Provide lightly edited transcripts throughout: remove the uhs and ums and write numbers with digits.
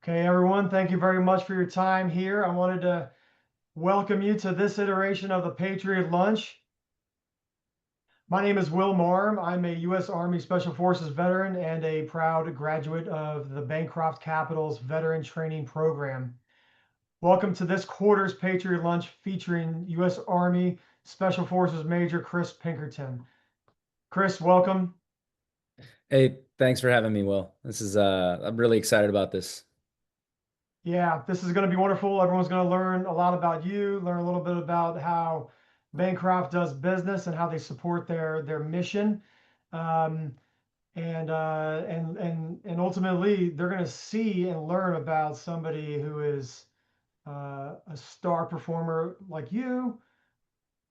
Okay, everyone, thank you very much for your time here. I wanted to welcome you to this iteration of the Patriot Lunch. My name is Will Marm. I'm a U.S. Army Special Forces veteran and a proud graduate of the Bancroft Capital's Veteran Training Program. Welcome to this quarter's Patriot Lunch featuring U.S. Army Special Forces Major Chris Pinkerton. Chris, welcome. Hey, thanks for having me, Will. I'm really excited about this. Yeah, this is going to be wonderful. Everyone's going to learn a lot about you, learn a little bit about how Bancroft does business and how they support their mission. Um, and ultimately, they're going to see and learn about somebody who is a star performer like you,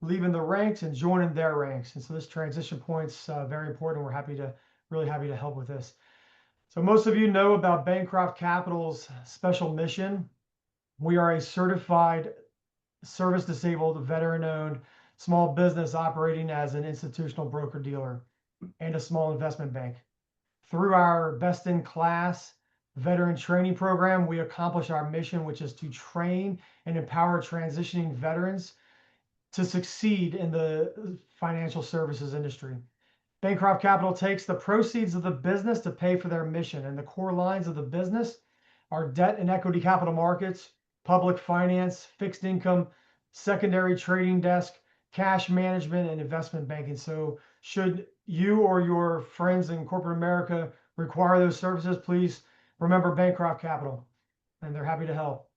leaving the ranks and joining their ranks. And so this transition point's very important. Really happy to help with this. So most of you know about Bancroft Capital's special mission. We are a certified service disabled veteran owned small business operating as an institutional broker dealer and a small investment bank. Through our best in class veteran training program, we accomplish our mission, which is to train and empower transitioning veterans to succeed in the financial services industry. Bancroft Capital takes the proceeds of the business to pay for their mission, and the core lines of the business are debt and equity capital markets, public finance, fixed income, secondary trading desk, cash management, and investment banking. So, should you or your friends in corporate America require those services, please remember Bancroft Capital, and they're happy to help.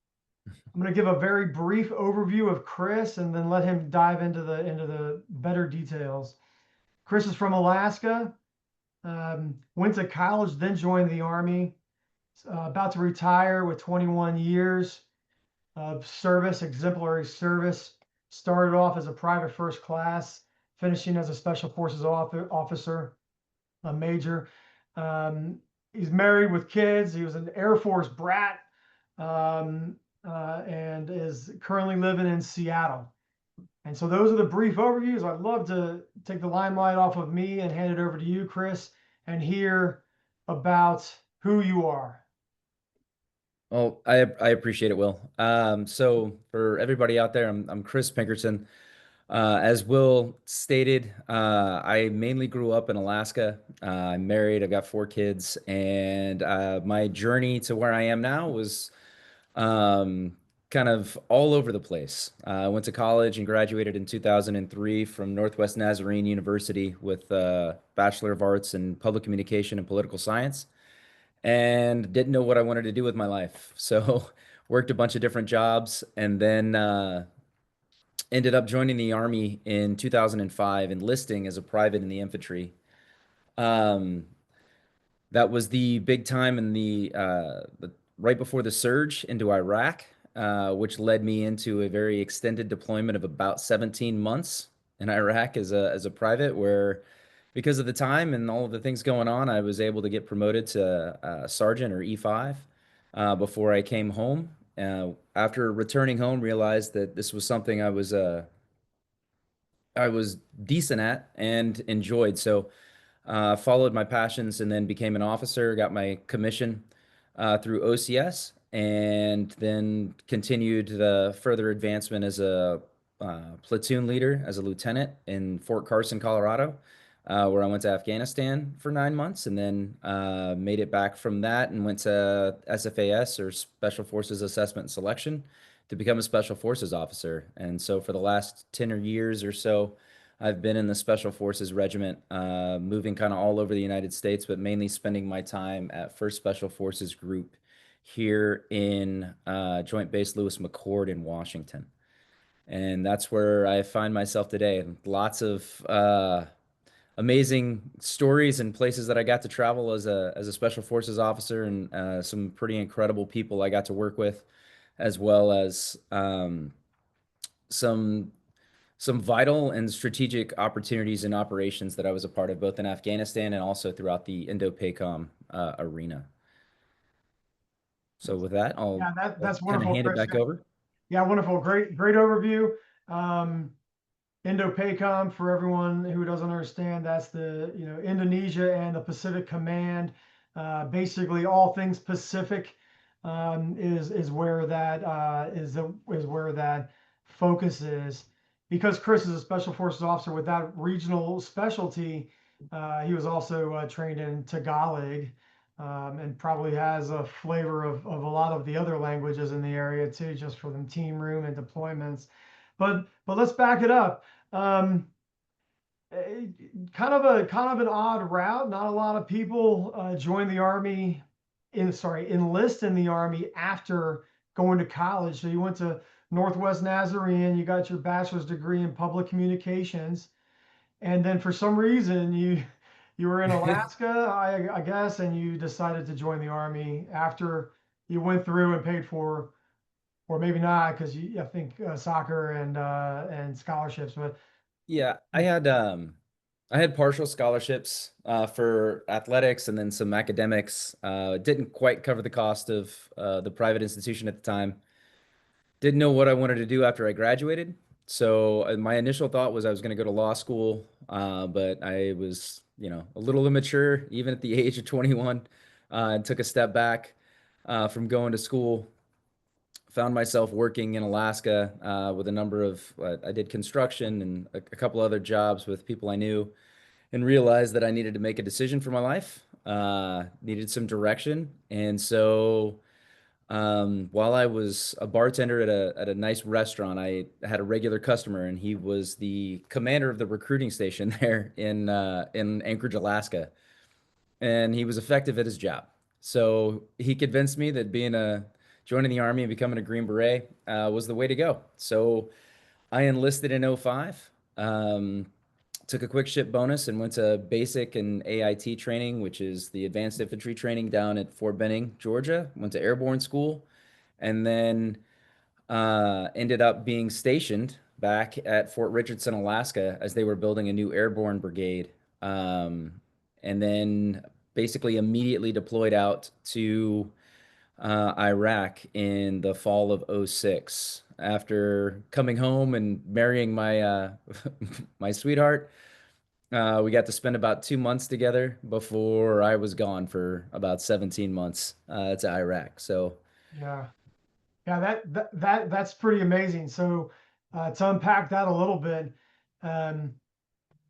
I'm going to give a very brief overview of Chris and then let him dive into the better details. Chris is from Alaska, went to college, then joined the Army. About to retire with 21 years of service, exemplary service. Started off as a private first class, finishing as a special forces officer, a major. He's married with kids. He was an Air Force brat, and is currently living in Seattle. And so those are the brief overviews. I'd love to take the limelight off of me and hand it over to you, Chris, and hear about who you are. Well, I appreciate it, Will. So for everybody out there, I'm Chris Pinkerton. As Will stated, I mainly grew up in Alaska. I'm married. I've got four kids, and my journey to where I am now was kind of all over the place. I went to college and graduated in 2003 from Northwest Nazarene University with a Bachelor of Arts in Public Communication and Political Science, and didn't know what I wanted to do with my life. So worked a bunch of different jobs, and then ended up joining the Army in 2005, enlisting as a private in the infantry. Um, that was the big time in the right before the surge into Iraq, which led me into a very extended deployment of about 17 months in Iraq as a private, where because of the time and all of the things going on, I was able to get promoted to sergeant or E5 before I came home. After returning home, realized that this was something I was decent at and enjoyed. So followed my passions and then became an officer, got my commission through OCS, and then continued the further advancement as a platoon leader, as a lieutenant in Fort Carson, Colorado, where I went to Afghanistan for 9 months, and then made it back from that and went to SFAS, or Special Forces Assessment and Selection, to become a Special Forces officer. And so for the last 10 years or so, I've been in the Special Forces Regiment, moving kind of all over the United States, but mainly spending my time at 1st Special Forces Group here in Joint Base Lewis McChord in Washington. And that's where I find myself today. Lots of amazing stories and places that I got to travel as a Special Forces officer, and some pretty incredible people I got to work with, as well as some vital and strategic opportunities and operations that I was a part of, both in Afghanistan and also throughout the Indo-PACOM arena. So with that, Yeah, I'll that's kind of wonderful, hand it Chris. back over. Yeah, wonderful. Great overview. Um, Indo-PACOM, for everyone who doesn't understand, that's the Indonesia and the Pacific Command, basically all things Pacific. is where that is where that focus is. Because Chris is a special forces officer with that regional specialty, he was also trained in Tagalog, and probably has a flavor of a lot of the other languages in the area too, just for them team room and deployments. But let's back it up. Um, eh, kind of an odd route. Not a lot of people join the army enlist in the army after going to college. So you went to Northwest Nazarene, you got your bachelor's degree in public communications, and then for some reason you were in Alaska, I guess, and you decided to join the army after you went through and paid for, or maybe not, because I think soccer and scholarships, but Yeah, I had partial scholarships for athletics and then some academics. Didn't quite cover the cost of the private institution at the time. Didn't know what I wanted to do after I graduated. So my initial thought was I was going to go to law school, but I was, a little immature even at the age of 21, and took a step back from going to school. Found myself working in Alaska with a number of, I did construction and a couple other jobs with people I knew, and realized that I needed to make a decision for my life, needed some direction. And so while I was a bartender at a nice restaurant, I had a regular customer, and he was the commander of the recruiting station there in Anchorage, Alaska, and he was effective at his job. So he convinced me that joining the army and becoming a Green Beret was the way to go. So I enlisted in '05. Took a quick ship bonus and went to basic and AIT training, which is the advanced infantry training down at Fort Benning, Georgia. Went to airborne school, and then ended up being stationed back at Fort Richardson, Alaska, as they were building a new airborne brigade. And then basically immediately deployed out to Iraq in the fall of '06. After coming home and marrying my my sweetheart, we got to spend about 2 months together before I was gone for about 17 months to Iraq. So, yeah. Yeah, that's pretty amazing. So to unpack that a little bit, um,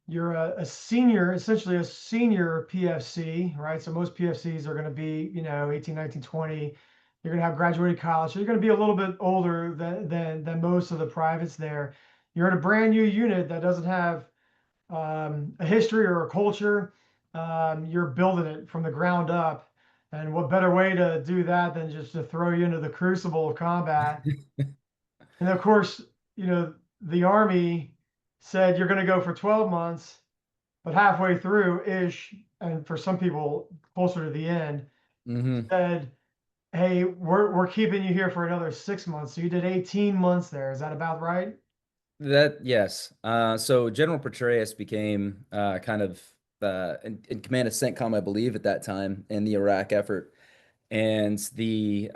you're a senior, essentially a senior PFC, right? So most PFCs are going to be, 18, 19, 20. You're going to have graduated college. So you're going to be a little bit older than most of the privates there. You're in a brand new unit that doesn't have a history or a culture. You're building it from the ground up. And what better way to do that than just to throw you into the crucible of combat? And of course, the Army said you're going to go for 12 months, but halfway through ish, and for some people closer to the end, mhm. said, hey, we're keeping you here for another 6 months. So you did 18 months there. Is that about right? Yes. So General Petraeus became kind of in command of CENTCOM, I believe, at that time in the Iraq effort, and the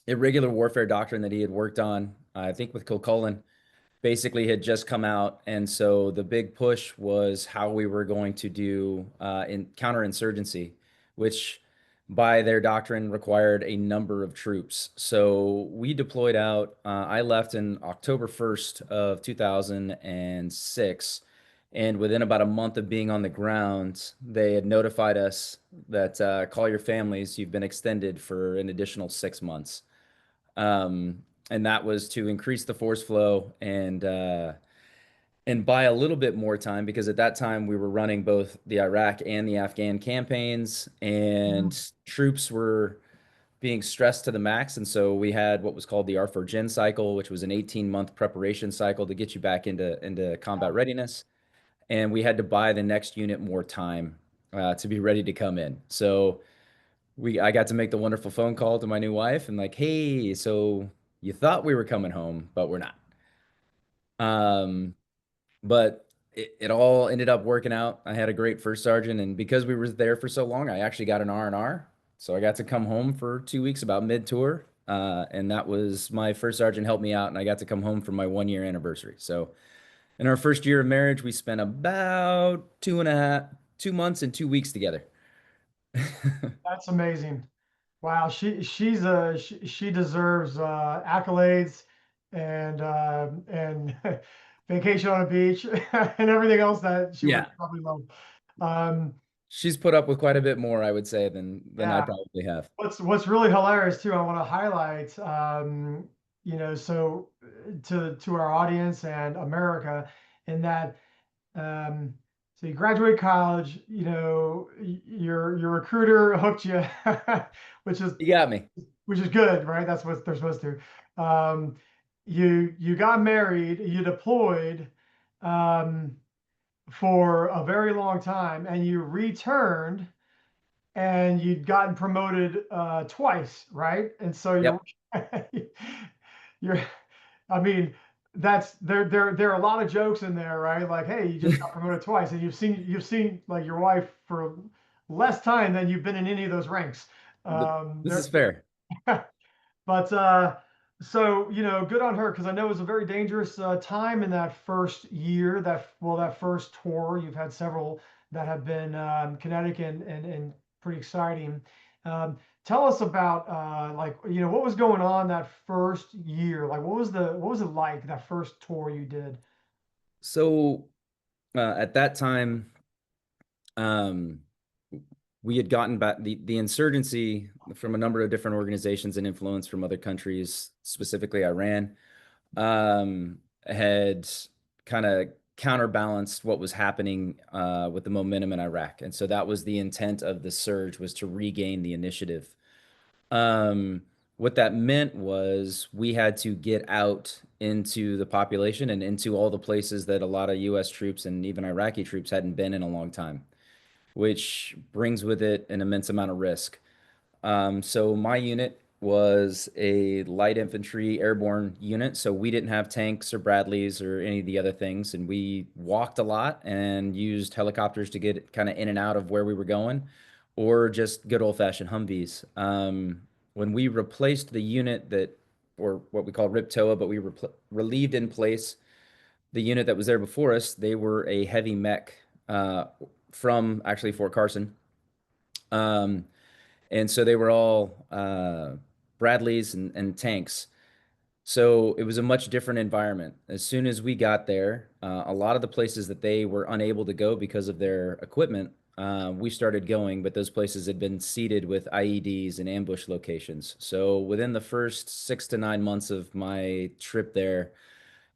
irregular warfare doctrine that he had worked on, I think with Kilcullen, basically had just come out, and so the big push was how we were going to do in counterinsurgency, which by their doctrine required a number of troops. So we deployed out. I left in October 1st of 2006. And within about a month of being on the ground, they had notified us that call your families, you've been extended for an additional 6 months. Um, and that was to increase the force flow and buy a little bit more time, because at that time we were running both the Iraq and the Afghan campaigns, Mhm. and troops were being stressed to the max. And so we had what was called the R4 Gen cycle, which was an 18-month preparation cycle to get you back into combat readiness. And we had to buy the next unit more time to be ready to come in. So I got to make the wonderful phone call to my new wife and like, hey, so you thought we were coming home, but we're not. Um, but it all ended up working out. I had a great first sergeant, and because we were there for so long, I actually got an R&R. So I got to come home for 2 weeks about mid-tour. And that was my first sergeant helped me out, and I got to come home for my 1 year anniversary. So in our first year of marriage, we spent about 2.5, 2 months and 2 weeks together. That's amazing. Wow, she deserves accolades and vacation on a beach and everything else that she would Yeah. probably love. Um, She's put up with quite a bit more, I would say, than I yeah, probably have. what's really hilarious too, I want to highlight, so to our audience and America, in that um, so you graduate college, your recruiter hooked you, which is You got me. which is good, right? That's what they're supposed to. Um, you got married, you deployed um, for a very long time, and you returned, and you'd gotten promoted twice, right? And so you're Yep. you're I mean, that's there are a lot of jokes in there, right? Like, hey, you just got promoted twice, and you've seen like your wife for less time than you've been in any of those ranks. This is There, fair. but so good on her, because I know it was a very dangerous time in that first year, that first tour. You've had several that have been kinetic and pretty exciting. Um, Tell us about like what was going on that first year. Like what was it like that first tour you did? So at that time, um, we had gotten back the insurgency from a number of different organizations and influence from other countries, specifically Iran, had kind of counterbalanced what was happening with the momentum in Iraq, and so that was the intent of the surge, was to regain the initiative. Um, what that meant was we had to get out into the population and into all the places that a lot of U.S. troops and even Iraqi troops hadn't been in a long time, which brings with it an immense amount of risk. So my unit was a light infantry airborne unit, so we didn't have tanks or Bradleys or any of the other things, and we walked a lot and used helicopters to get kind of in and out of where we were going, or just good old-fashioned Humvees. When we replaced the unit that, or what we call RIPTOA, but we relieved in place the unit that was there before us, they were a heavy mech from actually Fort Carson. Um, and so they were all Bradleys and tanks. So it was a much different environment. As soon as we got there, a lot of the places that they were unable to go because of their equipment, we started going, but those places had been seeded with IEDs and ambush locations. So within the first 6 to 9 months of my trip there,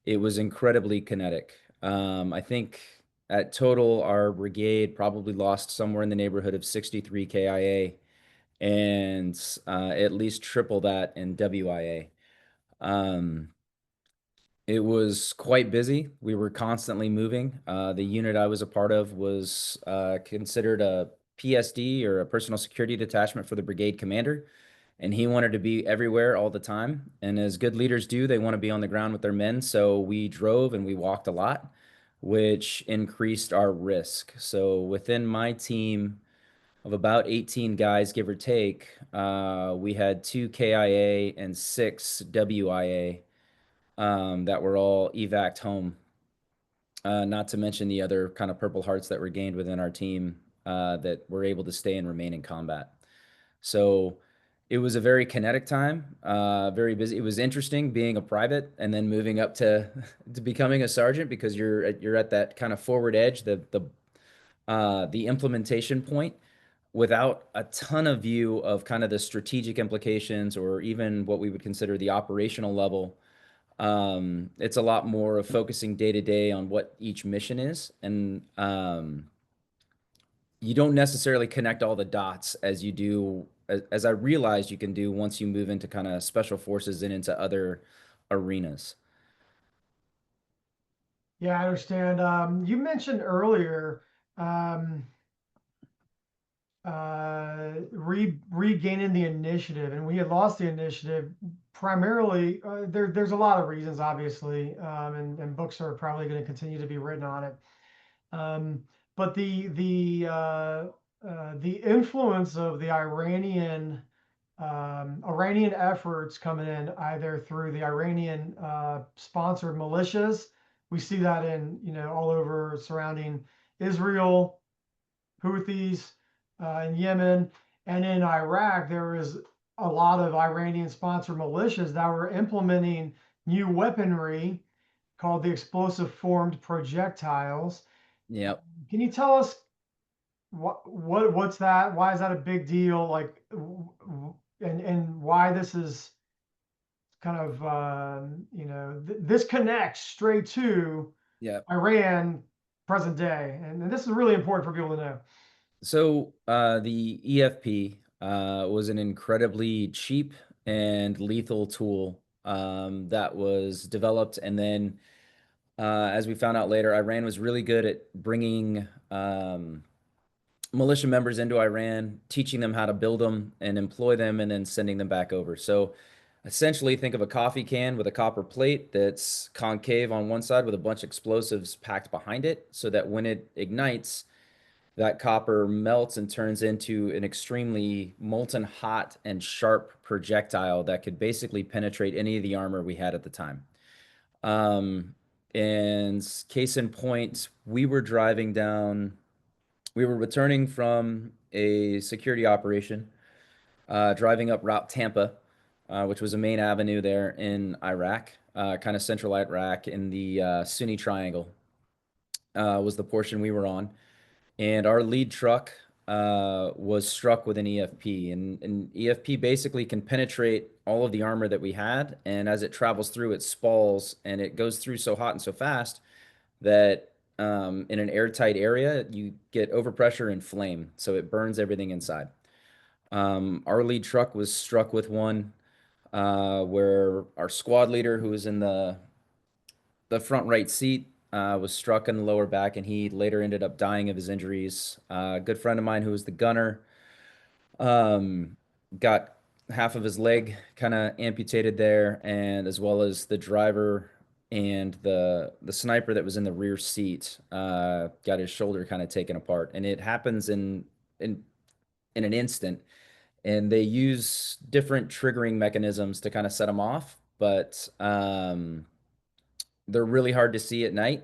it was incredibly kinetic. I think at total, our brigade probably lost somewhere in the neighborhood of 63 KIA and at least triple that in WIA. Um, it was quite busy. We were constantly moving. The unit I was a part of was considered a PSD, or a personal security detachment, for the brigade commander. And he wanted to be everywhere all the time. And as good leaders do, they want to be on the ground with their men. So we drove and we walked a lot, which increased our risk. So within my team of about 18 guys, give or take, we had 2 KIA and 6 WIA that were all evac'd home. Not to mention the other kind of Purple Hearts that were gained within our team that were able to stay and remain in combat. So it was a very kinetic time, very busy. It was interesting being a private and then moving up to to becoming a sergeant, because you're at that kind of forward edge, the implementation point, without a ton of view of kind of the strategic implications or even what we would consider the operational level. It's a lot more of focusing day to day on what each mission is, and you don't necessarily connect all the dots as you do, as I realized you can do once you move into kind of special forces and into other arenas. Yeah, I understand. You mentioned earlier um, regaining the initiative, and we had lost the initiative primarily. There's a lot of reasons, obviously, and books are probably going to continue to be written on it. Um, but the influence of the Iranian efforts coming in either through the Iranian sponsored militias. We see that in all over surrounding Israel, Houthis in Yemen, and in Iraq there is a lot of Iranian sponsored militias that were implementing new weaponry called the explosive formed projectiles. Yep. Can you tell us what's that? Why is that a big deal? Like, and why this is kind of this connects straight to Yep. Iran present day, and this is really important for people to know. So the EFP was an incredibly cheap and lethal tool that was developed, and then as we found out later, Iran was really good at bringing militia members into Iran, teaching them how to build them and employ them, and then sending them back over. So essentially, think of a coffee can with a copper plate that's concave on one side with a bunch of explosives packed behind it, so that when it ignites, that copper melts and turns into an extremely molten hot and sharp projectile that could basically penetrate any of the armor we had at the time. Um, and case in point, we were returning from a security operation, driving up Route Tampa, which was a main avenue there in Iraq, kind of central Iraq in the Sunni Triangle, was the portion we were on. And our lead truck was struck with an EFP. And EFP basically can penetrate all of the armor that we had. And as it travels through, it spalls and it goes through so hot and so fast that in an airtight area, you get overpressure and flame. So it burns everything inside. Our lead truck was struck with one where our squad leader, who was in the front right seat, was struck in the lower back, and he later ended up dying of his injuries. A good friend of mine who was the gunner um, got half of his leg kind of amputated there, and as well as the driver and the sniper that was in the rear seat got his shoulder kind of taken apart, and it happens in in an instant. And they use different triggering mechanisms to kind of set them off, but they're really hard to see at night,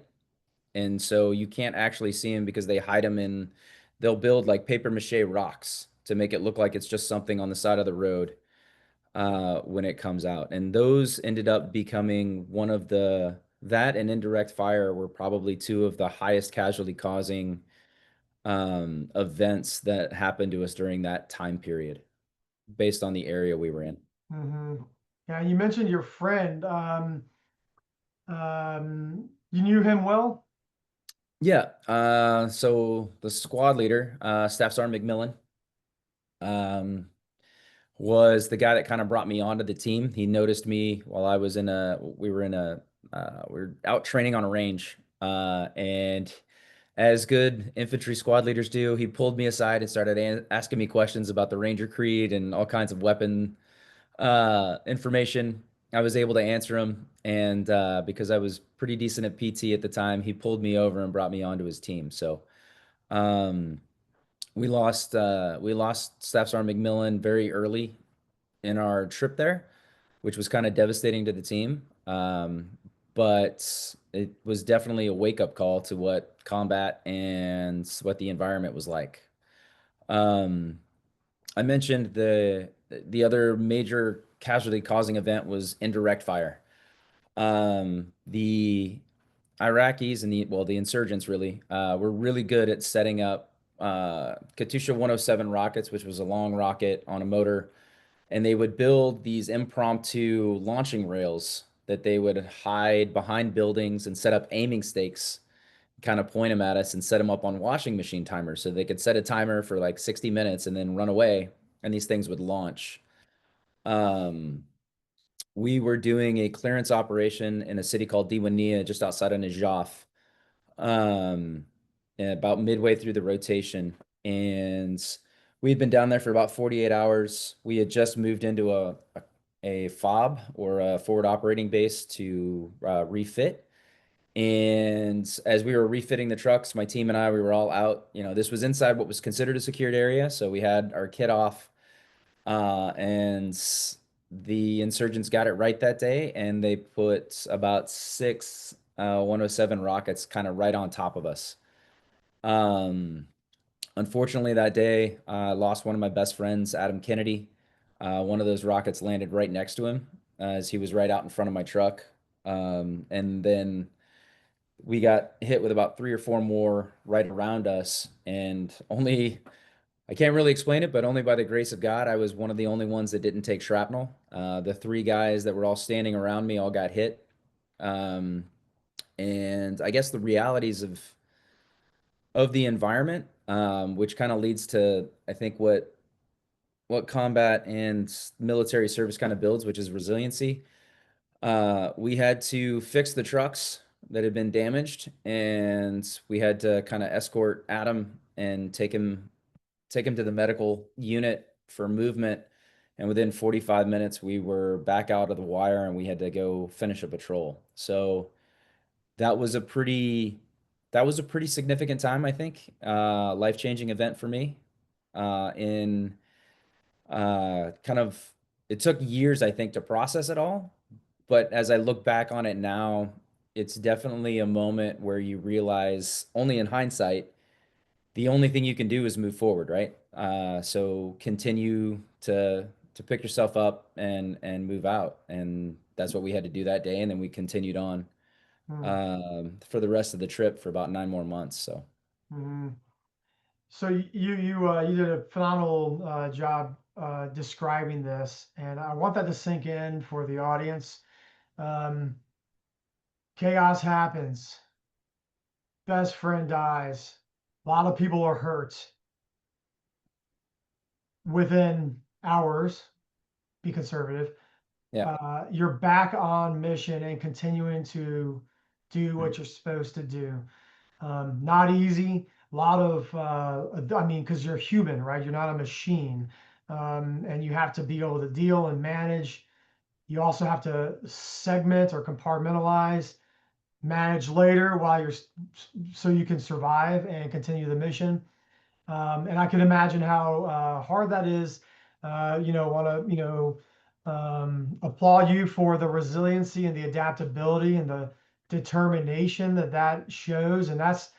and so you can't actually see them because they hide them in. They'll build like paper mache rocks to make it look like it's just something on the side of the road when it comes out. And those ended up becoming one of the that and indirect fire were probably two of the highest casualty causing events that happened to us during that time period, based on the area we were in. Hmm. Yeah, you mentioned your friend. You knew him well. Yeah. So the squad leader, Staff Sergeant McMillan, um, was the guy that kind of brought me onto the team. He noticed me while I was we were out training on a range, and as good infantry squad leaders do, he pulled me aside and started asking me questions about the Ranger Creed and all kinds of weapon information. I was able to answer him, and because I was pretty decent at PT at the time, he pulled me over and brought me onto his team. So um, we lost Staff Sergeant McMillan very early in our trip there, which was kind of devastating to the team. But it was definitely a wake up call to what combat and what the environment was like. Um, I mentioned the other major casualty causing event was indirect fire. The Iraqis and the insurgents really were really good at setting up Katyusha 107 rockets, which was a long rocket on a motor, and they would build these impromptu launching rails that they would hide behind buildings and set up aiming stakes, kind of point them at us and set them up on washing machine timers so they could set a timer for like 60 minutes and then run away, and these things would launch. Um, we were doing a clearance operation in a city called Diwania, just outside of Najaf, um, about midway through the rotation. And we had been down there for about 48 hours. We had just moved into a FOB, or a forward operating base, to refit. And as we were refitting the trucks, my team and I, we were all out. You know, this was inside what was considered a secured area. So we had our kit off, and the insurgents got it right that day, and they put about six 107 rockets kind of right on top of us. Um, Unfortunately, that day, I lost one of my best friends, Adam Kennedy. One of those rockets landed right next to him as he was right out in front of my truck. And then we got hit with about three or four more right around us. And only, I can't really explain it, but only by the grace of God, I was one of the only ones that didn't take shrapnel. The three guys that were all standing around me all got hit. Um, and I guess the realities of the environment, which kind of leads to, I think, what combat and military service kind of builds, which is resiliency. We had to fix the trucks that had been damaged, and we had to kind of escort Adam and take him to the medical unit for movement. And within 45 minutes, we were back out of the wire, and we had to go finish a patrol. So that was a pretty that was a pretty significant time, I think. Life-changing event for me. In kind of it took years, I think, to process it all. But as I look back on it now, it's definitely a moment where you realize, only in hindsight, the only thing you can do is move forward, right? So continue to pick yourself up and move out, and that's what we had to do that day, and then we continued on Hmm. for the rest of the trip for about 9 more months. So Mhm. So you did a phenomenal job describing this, and I want that to sink in for the audience. Um, Chaos happens. Best friend dies. A lot of people are hurt within hours. Be conservative. yeah, You're back on mission and continuing to do what you're supposed to do. Not easy. A lot of, I mean, because you're human, right? You're not a machine. And you have to be able to deal and manage. You also have to segment or compartmentalize, manage later while so you can survive and continue the mission. And I can imagine how hard that is. Want to applaud you for the resiliency and the adaptability and the determination that that shows. And that's,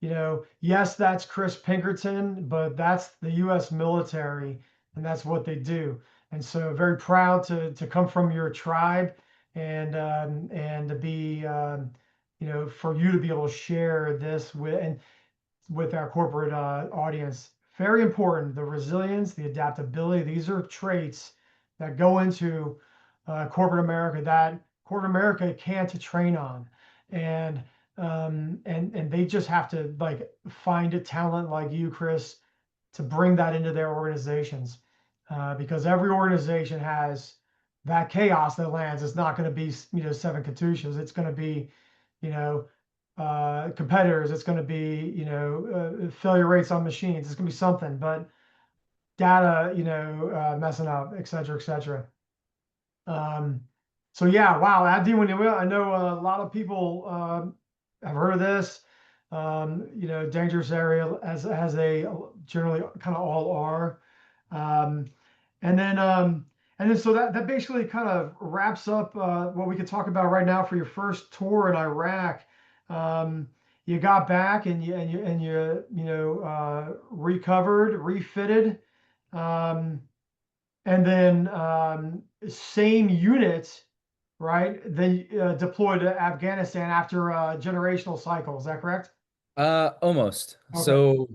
yes, that's Chris Pinkerton, but that's the U.S. military, and that's what they do. And so, very proud to come from your tribe, and to be, for you to be able to share this with our corporate audience. Very important. The resilience, the adaptability. These are traits that go into corporate America that corporate America can't train on, and and they just have to like find a talent like you, Chris, to bring that into their organizations, because every organization has that chaos that lands. It's not going to be seven Katyushas. It's going to be you know competitors. It's going to be failure rates on machines. It's going to be something, but data messing up, et cetera, et cetera. Um, so yeah, wow, Abdi, I know a lot of people have heard of this. Dangerous area as they generally kind of all are. Um, and then so that basically kind of wraps up what we could talk about right now for your first tour in Iraq. Um, you got back and you recovered, refitted. Um, and then same unit, right? Then deployed to Afghanistan after generational cycle. Is that correct? almost. Okay. So,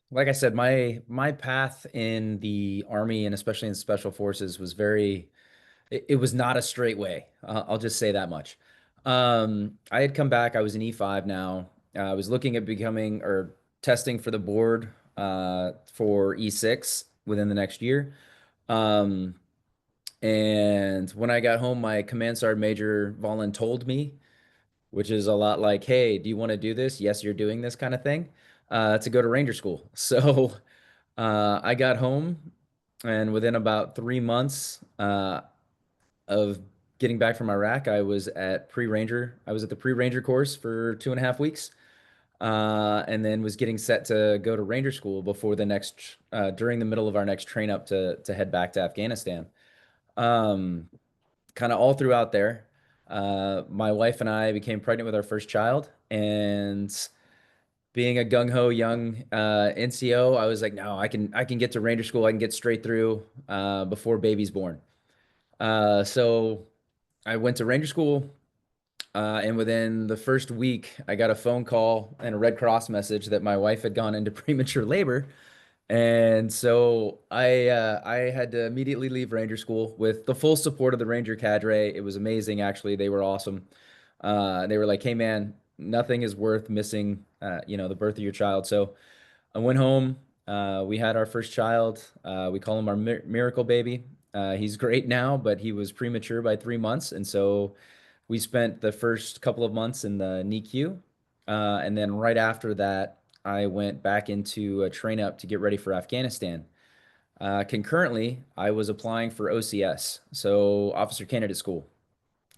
like I said, my path in the Army and especially in Special Forces was it was not a straight way. I'll just say that much. I had come back. I was an E5 now. I was looking at becoming or testing for the board for E6 within the next year. Um, and when I got home, my command sergeant major Volin told me, which is a lot like, "Hey, do you want to do this? Yes, you're doing this kind of thing." To go to Ranger School. So I got home, and within about 3 months of getting back from Iraq, I was at pre-Ranger. I was at the pre-Ranger course for 2.5 weeks, and then was getting set to go to Ranger School before during the middle of our next train up to head back to Afghanistan. Um, Kind of all throughout there, my wife and I became pregnant with our first child, and being a gung-ho young NCO, I was like, no, I can get to Ranger School. I can get straight through before baby's born. So I went to Ranger School, and within the first week, I got a phone call and a Red Cross message that my wife had gone into premature labor. And so I had to immediately leave Ranger School with the full support of the Ranger cadre. It was amazing, actually. They were awesome. They were like, "Hey, man, nothing is worth missing, the birth of your child." So I went home. We had our first child. We call him our miracle baby. He's great now, but he was premature by 3 months, and so we spent the first couple of months in the NICU, and then right after that, I went back into a train up to get ready for Afghanistan. Concurrently, I was applying for OCS, so Officer Candidate School,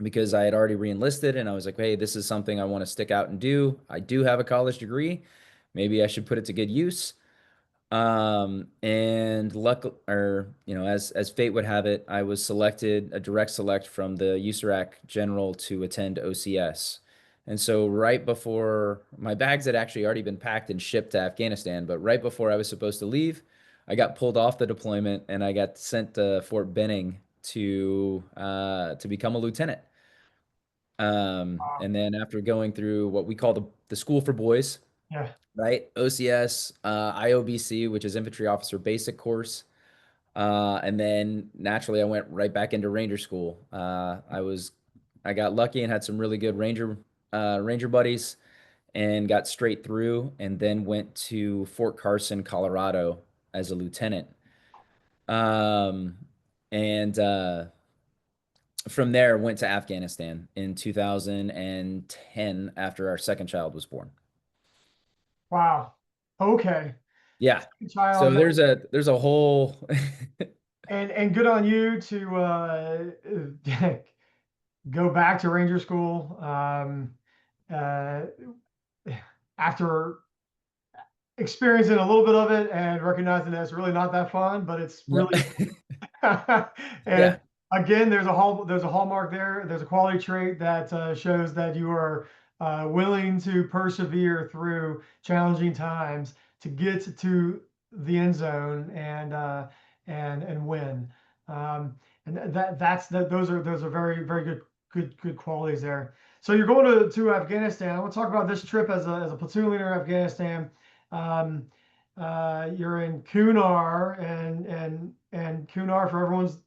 because I had already reenlisted and I was like, hey, this is something I want to stick out and do. I do have a college degree. Maybe I should put it to good use. And luck, or as fate would have it, I was selected a direct select from the USARAC general to attend OCS. And so right before my bags had actually already been packed and shipped to Afghanistan, but right before I was supposed to leave, I got pulled off the deployment and I got sent to Fort Benning to become a lieutenant. Wow. And then after going through what we call the school for boys, Yeah. right? OCS, IOBC, which is Infantry Officer Basic Course. And then naturally, I went right back into Ranger School. I got lucky and had some really good Ranger buddies, and got straight through, and then went to Fort Carson, Colorado, as a lieutenant. Um, and from there, went to Afghanistan in 2010 after our second child was born. Wow. Okay. Yeah. So Child, there's a whole and good on you to go back to Ranger School uh, after experiencing a little bit of it and recognizing that it's really not that fun, but it's yeah. really and Yeah. again, there's a hallmark there. There's a quality trait that shows that you are willing to persevere through challenging times to get to the end zone and win. Um, and those are very very good qualities there. So you're going to Afghanistan. I want to talk about this trip as a platoon leader in Afghanistan. Um, you're in Kunar, and Kunar, for everyone's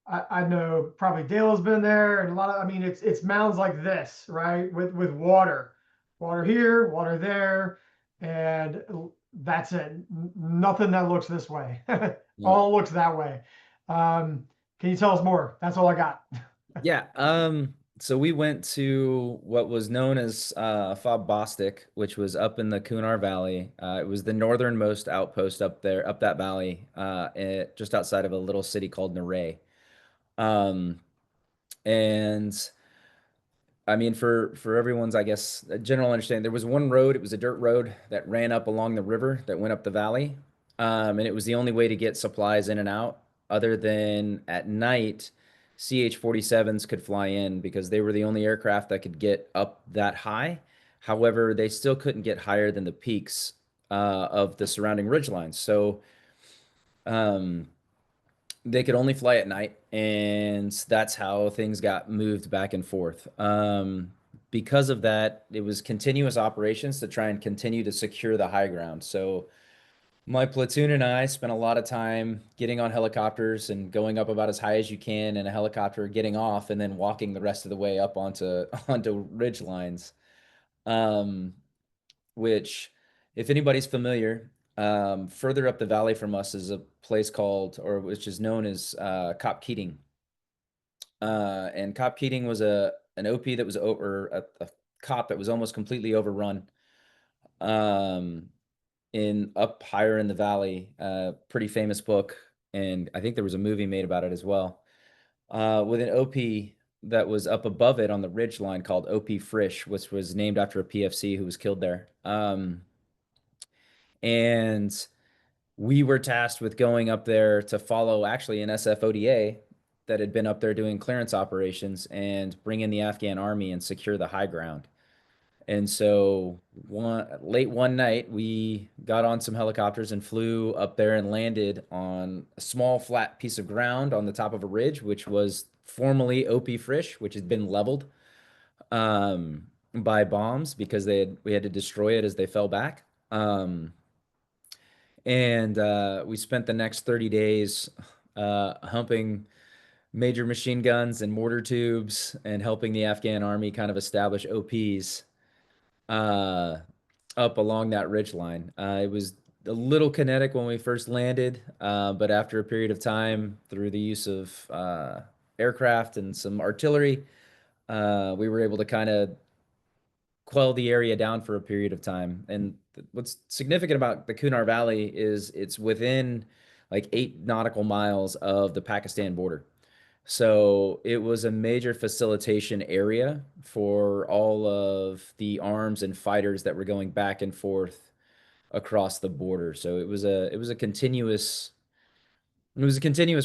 I know probably Dale has been there, and a lot of, I mean, it's mountains like this, right, with water here, water there, and that's it. Nothing that looks this way. Yeah. All looks that way. Can you tell us more? That's all I got. Yeah. So we went to what was known as Fob Bostic, which was up in the Kunar Valley. It was the northernmost outpost up there, up that valley, just outside of a little city called Naray. Um, and I mean, for everyone's, I guess, general understanding, there was one road. It was a dirt road that ran up along the river that went up the valley, and it was the only way to get supplies in and out. Other than at night, CH-47s could fly in because they were the only aircraft that could get up that high. However, they still couldn't get higher than the peaks of the surrounding ridgelines. So um, they could only fly at night, and that's how things got moved back and forth. Because of that, it was continuous operations to try and continue to secure the high ground. So my platoon and I spent a lot of time getting on helicopters and going up about as high as you can in a helicopter, getting off, and then walking the rest of the way up onto onto ridge lines. Um, which, if anybody's familiar, further up the valley from us is a place called, or which is known as Cop Keating. And Cop Keating was an OP that was over a cop that was almost completely overrun. Um, in up higher in the valley, pretty famous book, and I think there was a movie made about it as well. With an OP that was up above it on the ridge line called OP Frisch, which was named after a PFC who was killed there. And we were tasked with going up there to follow actually an SFODA that had been up there doing clearance operations and bring in the Afghan army and secure the high ground. And so late one night, we got on some helicopters and flew up there and landed on a small flat piece of ground on the top of a ridge, which was formerly OP Frisch, which had been leveled by bombs because we had to destroy it as they fell back. And we spent the next 30 days humping major machine guns and mortar tubes and helping the Afghan army kind of establish OPs uh, up along that ridge line. It was a little kinetic when we first landed, but after a period of time, through the use of aircraft and some artillery, we were able to kind of quell the area down for a period of time. And what's significant about the Kunar Valley is it's within like 8 nautical miles of the Pakistan border. So it was a major facilitation area for all of the arms and fighters that were going back and forth across the border. So it was a continuous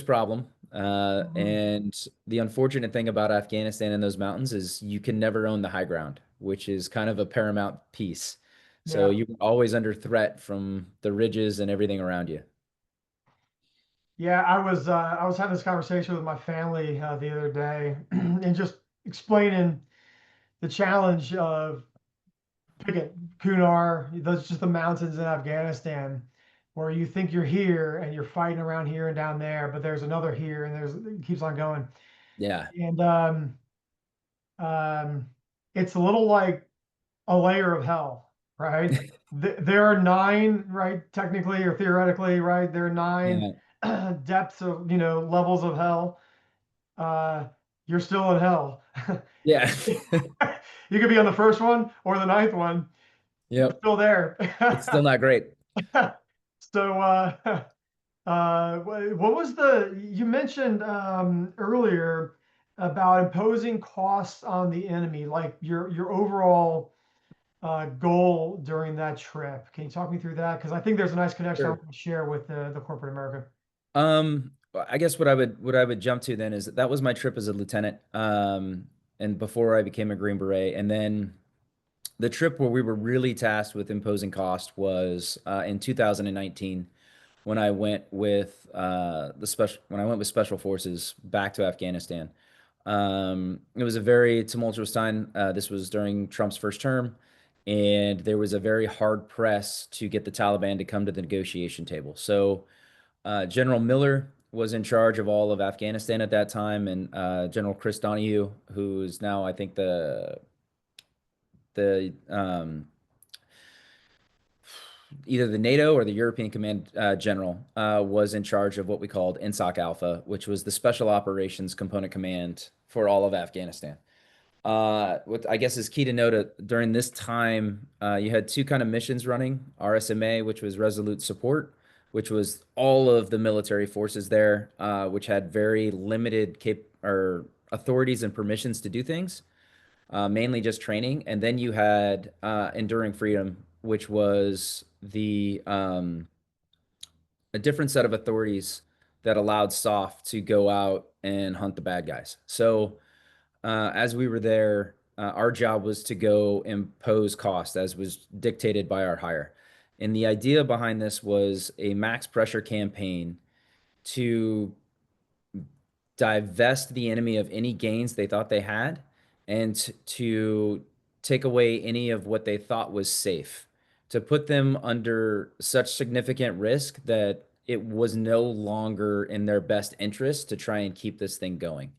problem. Mhm. And the unfortunate thing about Afghanistan and those mountains is you can never own the high ground, which is kind of a paramount piece. So Yeah. you're always under threat from the ridges and everything around you. Yeah, I was having this conversation with my family the other day and just explaining the challenge of picking Kunar, those just the mountains in Afghanistan, where you think you're here and you're fighting around here and down there, but there's another here and it keeps on going. Yeah. And um, it's a little like a layer of hell, right? There are nine, right? Technically or theoretically, right? There are nine Yeah. depths of, levels of hell. Uh, you're still in hell. Yeah. You could be on the first one or the ninth one. You're Yep. still there. It's still not great. So, what was you mentioned earlier about imposing costs on the enemy, like your overall goal during that trip. Can you talk me through that? Because I think there's a nice connection I Sure. want to share with the corporate America. I guess what I would jump to then is that was my trip as a lieutenant, and before I became a Green Beret, and then the trip where we were really tasked with imposing cost was in 2019 when I went with Special Forces back to Afghanistan. It was a very tumultuous time. This was during Trump's first term, and there was a very hard press to get the Taliban to come to the negotiation table. So General Miller was in charge of all of Afghanistan at that time, and General Chris Donahue, who is now, I think, the either the NATO or the European Command General, was in charge of what we called INSOC Alpha, which was the Special Operations Component Command for all of Afghanistan. What I guess is key to note during this time, you had two kind of missions running: RSMA, which was Resolute Support, which was all of the military forces there, which had very limited authorities and permissions to do things, mainly just training. And then you had Enduring Freedom, which was a different set of authorities that allowed SOF to go out and hunt the bad guys. So as we were there, our job was to go impose cost as was dictated by our hire. And the idea behind this was a max pressure campaign to divest the enemy of any gains they thought they had and to take away any of what they thought was safe, to put them under such significant risk that it was no longer in their best interest to try and keep this thing going.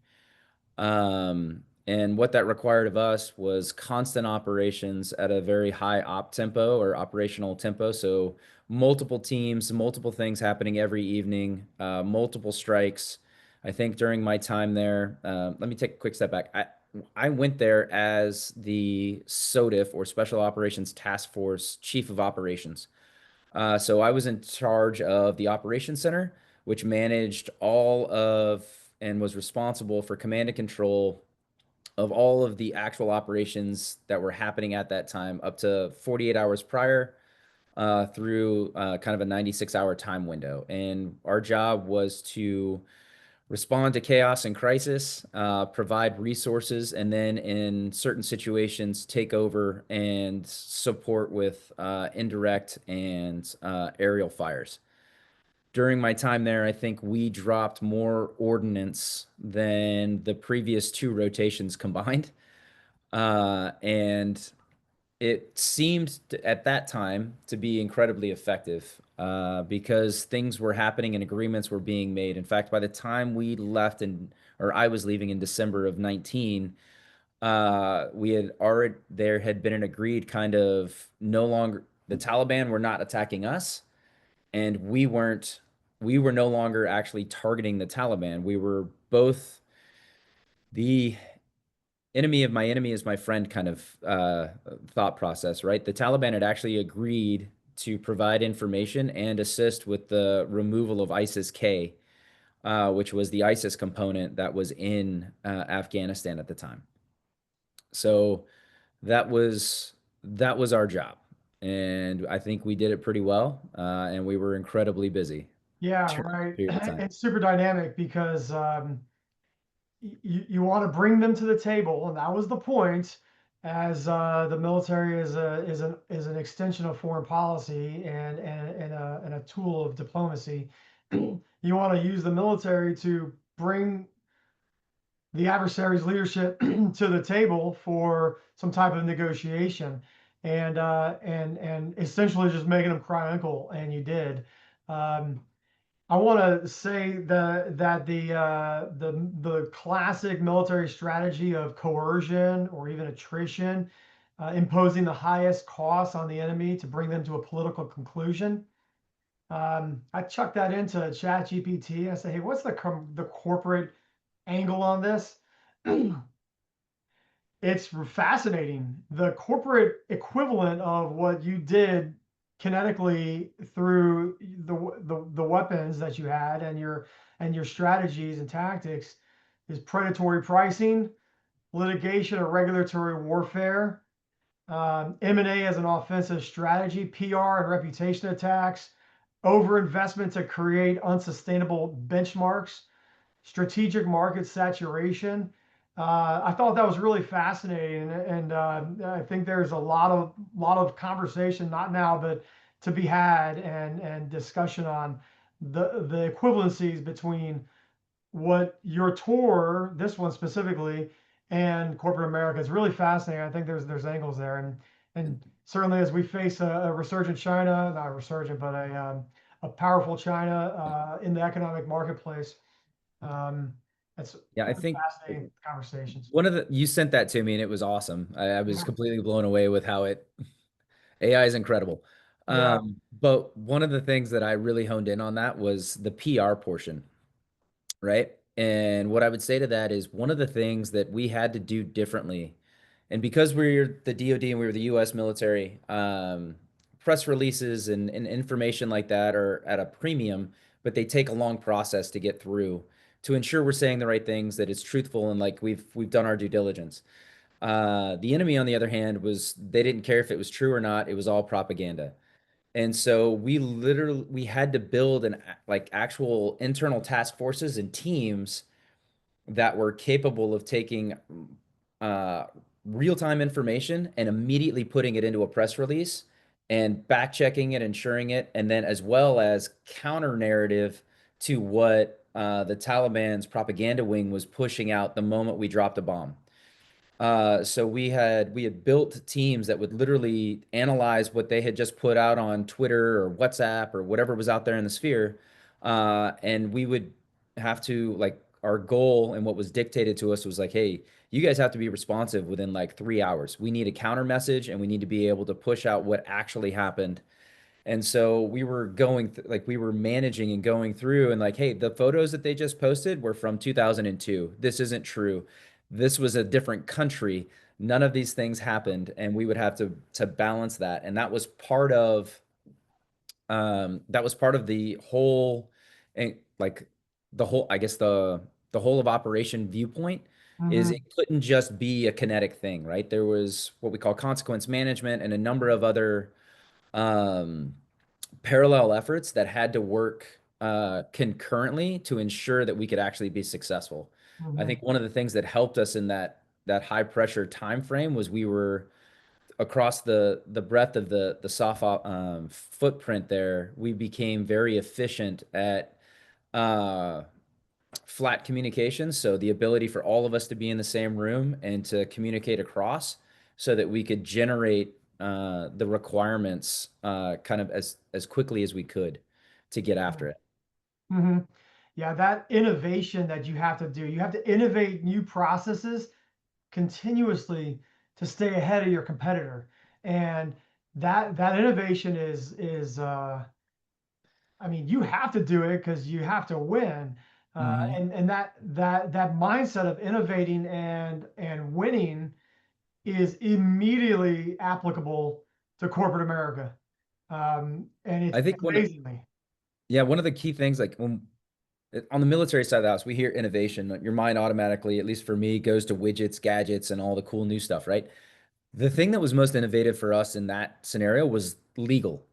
And what that required of us was constant operations at a very high op tempo or operational tempo. So multiple teams, multiple things happening every evening, multiple strikes. I think during my time there, let me take a quick step back. I went there as the SOTIF or Special Operations Task Force Chief of Operations. So I was in charge of the operations center, which managed all of and was responsible for command and control of all of the actual operations that were happening at that time, up to 48 hours prior, through kind of a 96-hour time window. And our job was to respond to chaos and crisis, provide resources, and then in certain situations, take over and support with indirect and aerial fires. During my time there, I think we dropped more ordnance than the previous two rotations combined. And it seemed at that time to be incredibly effective because things were happening and agreements were being made. In fact, by the time we left or I was leaving in December of 19, we had already, there had been an agreed kind of no longer, the Taliban were not attacking us, and we were no longer actually targeting the Taliban. We were both the enemy of my enemy is my friend kind of thought process, right? The Taliban had actually agreed to provide information and assist with the removal of ISIS-K, which was the ISIS component that was in Afghanistan at the time. So that was our job, and I think we did it pretty well, and we were incredibly busy Yeah, during right. that period of time. It's super dynamic because you want to bring them to the table, and that was the point. As the military is an extension of foreign policy and a tool of diplomacy, you want to use the military to bring the adversary's leadership to the table for some type of negotiation, and essentially just making them cry uncle, and you did. Um, I want to say that the classic military strategy of coercion or even attrition, imposing the highest cost on the enemy to bring them to a political conclusion. I chuck that into ChatGPT. I say, hey, what's the corporate angle on this? It's fascinating. The corporate equivalent of what you did kinetically through the weapons that you had and your strategies and tactics is predatory pricing, litigation or regulatory warfare, M&A as an offensive strategy, PR and reputation attacks, overinvestment to create unsustainable benchmarks, strategic market saturation. I thought that was really fascinating, and I think there's a lot of conversation, not now, but to be had and discussion on the equivalencies between what your tour, this one specifically, and corporate America is really fascinating. I think there's angles there, and certainly as we face a resurgent China, not a resurgent, but a powerful China in the economic marketplace. Um, that's Yeah, I really think fascinating conversations. one of the you sent that to me and it was awesome. I was Yeah, completely blown away with how it AI is incredible. yeah, But one of the things that I really honed in on that was the PR portion, right? And what I would say to that is one of the things that we had to do differently, and because we're the DoD and we were the U.S. military, press releases and information like that are at a premium, but they take a long process to get through to ensure we're saying the right things, that it's truthful, and like we've done our due diligence. The enemy, on the other hand, was they didn't care if it was true or not. It was all propaganda. And so we had to build like actual internal task forces and teams that were capable of taking uh, real-time information and immediately putting it into a press release and back checking it, ensuring it, and then as well as counter narrative to what the Taliban's propaganda wing was pushing out the moment we dropped a bomb. So we had built teams that would literally analyze what they had just put out on Twitter or WhatsApp or whatever was out there in the sphere, and we would have to like our goal and what was dictated to us was like, hey, you guys have to be responsive within like 3 hours. We need a counter message, and we need to be able to push out what actually happened. And so we were like we were managing and going through and like, hey, the photos that they just posted were from 2002. This isn't true. This was a different country. None of these things happened, and we would have to balance that. And that was part of the whole and like the whole I guess the whole of operation viewpoint is hmm it couldn't just be a kinetic thing, right? There was what we call consequence management and a number of other um parallel efforts that had to work concurrently to ensure that we could actually be successful. I think Mhm. one of the things that helped us in that high pressure time frame was we were across the breadth of the footprint there. We became very efficient at uh, flat communication. So the ability for all of us to be in the same room and to communicate across so that we could generate the requirements kind of as quickly as we could to get after it. Mhm. Yeah, that innovation that you have to do, you have to innovate new processes continuously to stay ahead of your competitor. And that innovation is I mean, you have to do it because you have to win. Hmm. And that mindset of innovating and winning is immediately applicable to corporate America. And I it's think amazingly. one of the key things, like when on the military side of the house, we hear innovation. Like, your mind automatically, at least for me, goes to widgets, gadgets, and all the cool new stuff, right? The thing that was most innovative for us in that scenario was legal.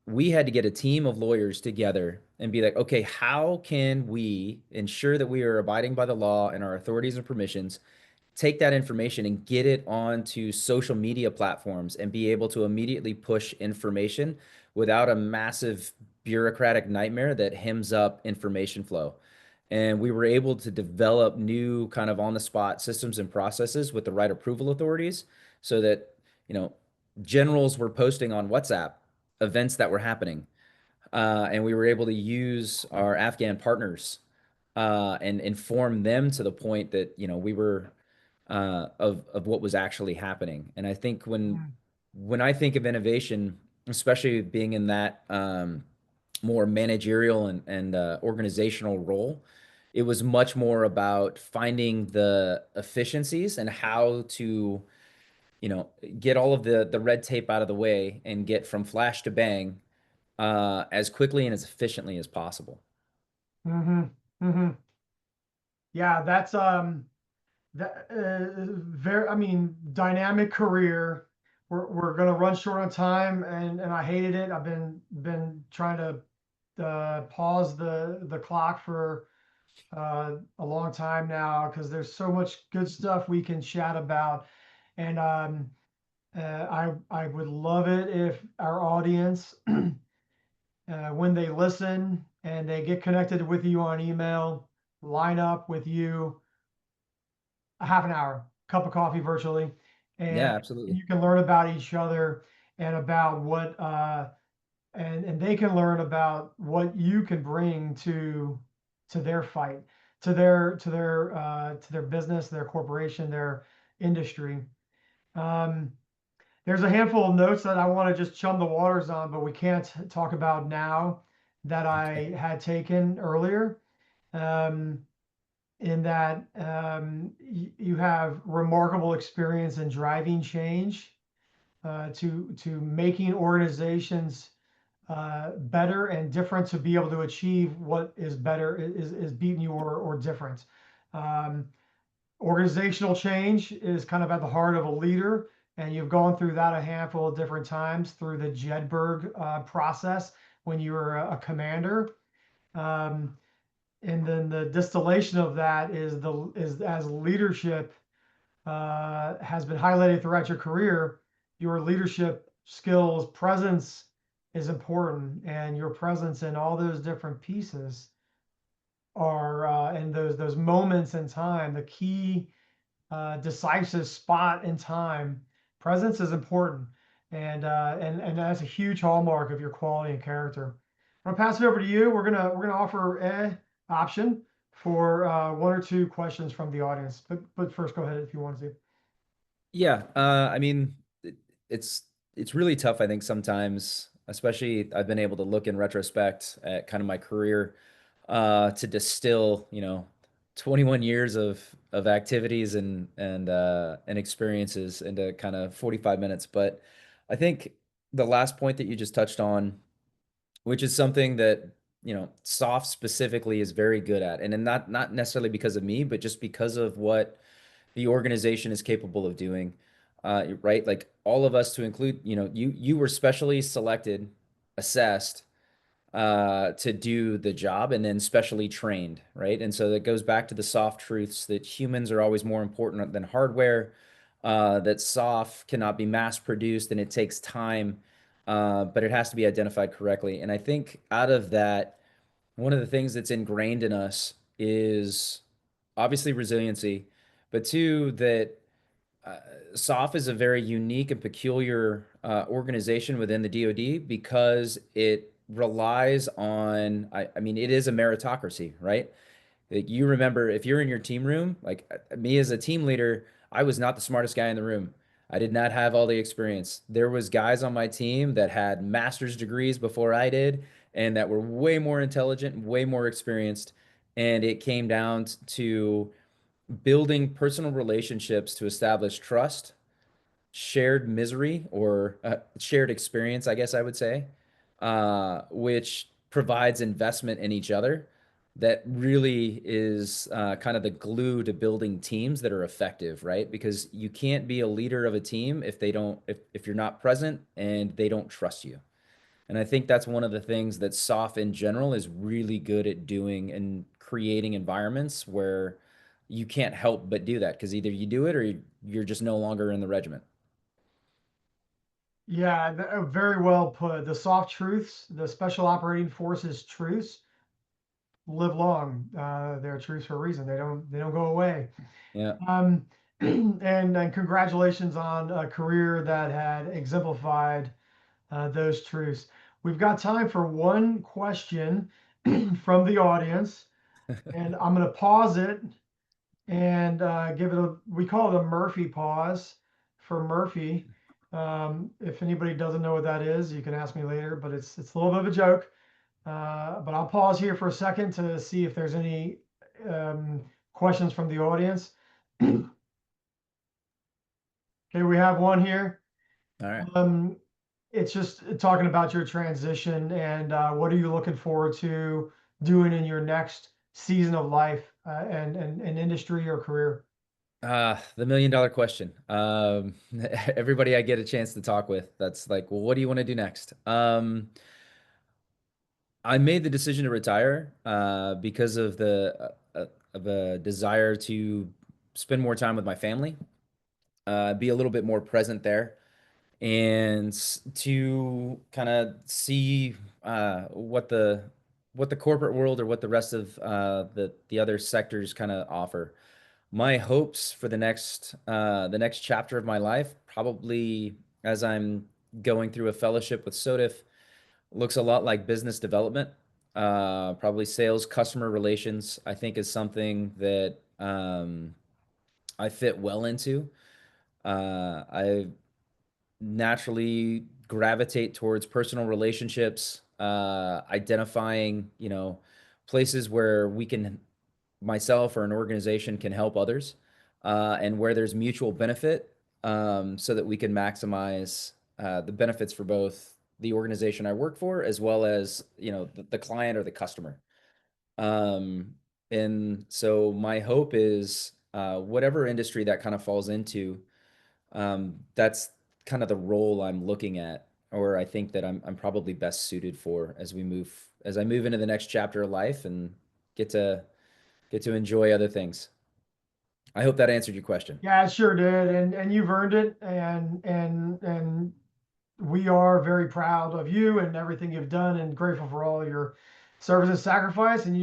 We had to get a team of lawyers together and be like, okay, how can we ensure that we are abiding by the law and our authorities and permissions, take that information and get it onto social media platforms and be able to immediately push information without a massive bureaucratic nightmare that hems up information flow. And we were able to develop new kind of on the spot systems and processes with the right approval authorities so that, you know, generals were posting on WhatsApp events that were happening. And we were able to use our Afghan partners and inform them to the point that, you know, we were of what was actually happening. And I think Mhm. when I think of innovation, especially being in that more managerial and organizational role, it was much more about finding the efficiencies and how to, you know, get all of the red tape out of the way and get from flash to bang as quickly and as efficiently as possible. Mhm. Mhm. Yeah, that's that very, I mean, dynamic career. We're gonna run short on time, and I hated it. I've been trying to pause the clock for a long time now because there's so much good stuff we can chat about. And I would love it if our audience, when they listen and they get connected with you on email, line up with you a half an hour, cup of coffee virtually, and Yeah, absolutely. you can learn about each other and about what and they can learn about what you can bring to their fight, to their business, their corporation, their industry. Um, there's a handful of notes that I want to just chum the waters on, but we can't talk about now that Okay. I had taken earlier. Um, in that you have remarkable experience in driving change to making organizations better and different to be able to achieve what is better is beating you or different. Um, Organizational change is kind of at the heart of a leader, and you've gone through that a handful of different times through the Jedburgh process when you were a commander. Um, and then the distillation of that is as leadership has been highlighted throughout your career, your leadership skills, presence is important, and your presence in all those different pieces are in those moments in time, the key decisive spot in time. Presence is important, and that's a huge hallmark of your quality and character. I'm gonna pass it over to you. We're gonna offer a option for one or two questions from the audience, but first, go ahead if you want to. Yeah, I mean, it's really tough, I think, sometimes, especially I've been able to look in retrospect at kind of my career, to distill, you know, 21 years of activities and experiences into kind of 45 minutes. But I think the last point that you just touched on, which is something that, you know, Soft specifically is very good at, and then not necessarily because of me, but just because of what the organization is capable of doing. Right? Like all of us, to include, you know, you were specially selected, assessed, to do the job, and then specially trained, right? And so that goes back to the soft truths that humans are always more important than hardware, that soft cannot be mass produced and it takes time, but it has to be identified correctly. And I think out of that, one of the things that's ingrained in us is obviously resiliency, but two, that uh, SOF is a very unique and peculiar organization within the DoD because it relies on, I mean, it is a meritocracy, right? Like, you remember if you're in your team room, like me as a team leader, I was not the smartest guy in the room. I did not have all the experience. There was guys on my team that had master's degrees before I did and that were way more intelligent and way more experienced. And it came down to building personal relationships to establish trust, shared misery, or shared experience, I guess I would say, which provides investment in each other. That really is kind of the glue to building teams that are effective, right? Because you can't be a leader of a team if they don't, if you're not present and they don't trust you. And I think that's one of the things that SOF in general is really good at doing and creating environments where you can't help but do that because either you do it or you're just no longer in the regiment. Yeah, very well put. The soft truths, the special operating forces truths live long. They're truths for a reason. They don't go away. Yeah. Um, and congratulations on a career that had exemplified those truths. We've got time for one question from the audience, and I'm going to pause it and give it a, we call it a Murphy pause for Murphy. If anybody doesn't know what that is, you can ask me later, but it's a little bit of a joke. But I'll pause here for a second to see if there's any um, questions from the audience. Okay, we have one here. All right. Um, it's just talking about your transition and what are you looking forward to doing in your next season of life and industry or career? The $1 million question. Everybody I get a chance to talk with, that's like, well, what do you want to do next? I made the decision to retire because of a desire to spend more time with my family, be a little bit more present there, and to kind of see what the corporate world or what the rest of the other sectors kind of offer. My hopes for the next chapter of my life, probably as I'm going through a fellowship with SOTIF, looks a lot like business development. Probably sales, customer relations, I think is something that I fit well into. I naturally gravitate towards personal relationships, identifying, places where we can, myself or an organization can help others, and where there's mutual benefit, so that we can maximize the benefits for both the organization I work for as well as, the client or the customer. Um, and so my hope is whatever industry that kind of falls into, that's kind of the role I'm looking at, or I think that I'm probably best suited for as I move into the next chapter of life and get to get to enjoy other things. I hope that answered your question. Yeah, it sure did, and you've earned it, and we are very proud of you and everything you've done, and grateful for all your service and sacrifice. And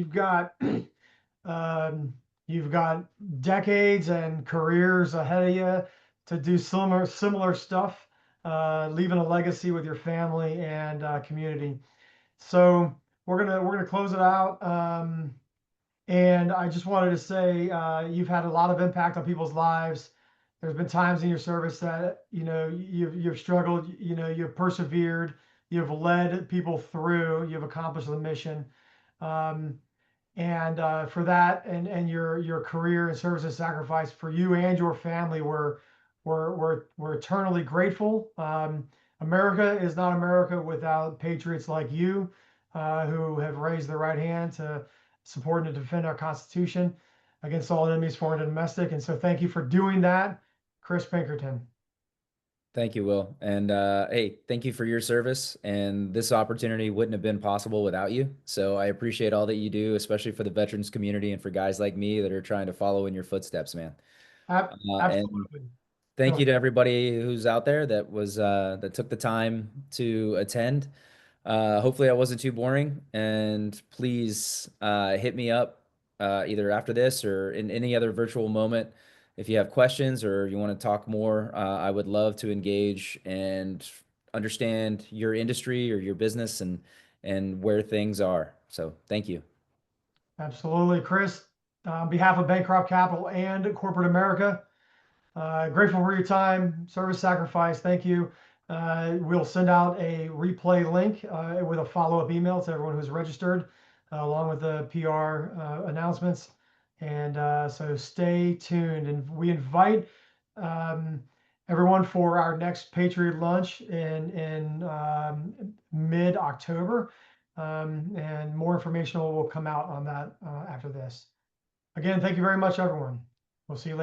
um, you've got decades and careers ahead of you to do similar stuff, leaving a legacy with your family and community. So we're gonna close it out. And I just wanted to say, you've had a lot of impact on people's lives. There's been times in your service that, you've struggled, you've persevered, you've led people through, you've accomplished the mission. Um, and for that and your career and service and sacrifice for you and your family, we're eternally grateful. America is not America without patriots like you, who have raised their right hand to support and to defend our Constitution against all enemies, foreign and domestic. And so thank you for doing that, Chris Pinkerton. Thank you, Will. And hey, thank you for your service. And this opportunity wouldn't have been possible without you. So I appreciate all that you do, especially for the veterans community and for guys like me that are trying to follow in your footsteps, man. And Absolutely. Go thank you ahead. to everybody who's out there that took the time to attend. Hopefully I wasn't too boring, and please hit me up either after this or in any other virtual moment if you have questions or you want to talk more. I would love to engage and understand your industry or your business and where things are. So thank you. Absolutely, Chris. On behalf of Bancroft Capital and corporate America, grateful for your time, service sacrifice. Thank you. We'll send out a replay link with a follow-up email to everyone who's registered, along with the PR announcements. And so stay tuned. And we invite um, everyone for our next Patriot lunch in mid-October. And more information will come out on that after this. Again, thank you very much, everyone. We'll see you later.